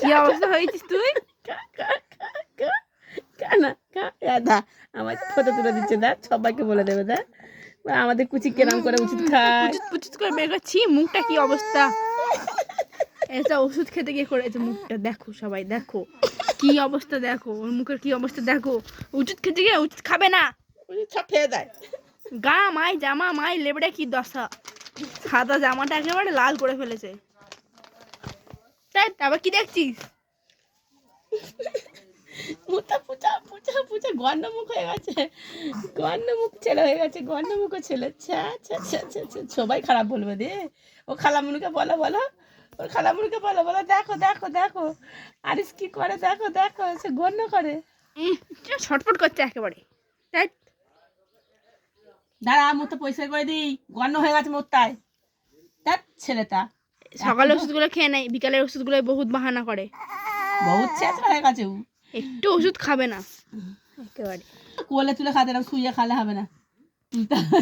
কি অবস্থা হয়েছিস তুই? দা আমার ফটো তুলে দিচ্ছে, দা সবাইকে বলে দেবে, দা আমাদের কুচি কেরাম করে উচিত খায়, পুচুত পুচুত করে বের করছি, মুখটা কি অবস্থা। এটা ওষুধ খেতে গিয়ে করেছে মুখটা, দেখো সবাই দেখো কি অবস্থা, দেখো ওর মুখের কি অবস্থা দেখো। ওষুধ খেতে গিয়ে ওষুধ খাবে না, সব খেয়ে দেয়। গা মাই জামা মাই লেবড়ে কি দশা, সাদা জামাটা একেবারে লাল করে ফেলেছে। তাই আবার কি দেখছিস? মুখটা পুচা পুচা পুচা গন্ড মুখ হয়ে গেছে, গন্ড মুখ ছেলে হয়ে গেছে, গন্ড মুখ ছেলে। সবাই খারাপ বলবে রে। ও খালামুনিকে বলো বলো, ওর খালামুনিকে বলো বলো, দেখো দেখো দেখো আরিস কি করে, দেখো দেখো সে গণ্য করে। ছটফট করছে একেবারে। তাই দাঁড়া মুখটা পরিষ্কার করে দিই, গণ্য হয়ে গেছে মুখটায়। দেখ ছেলেটা সকালের ওষুধগুলো খেয়ে নেয়, বিকালের ওষুধগুলো বহুত বাহানা করে, বহুত চেঁচড়া হয়ে গেছে। একটু ওষুধ খাবে না একেবারে। কোলে তুলে খাতে না, শুয়ে খালে হবে না, তুলতে হবে।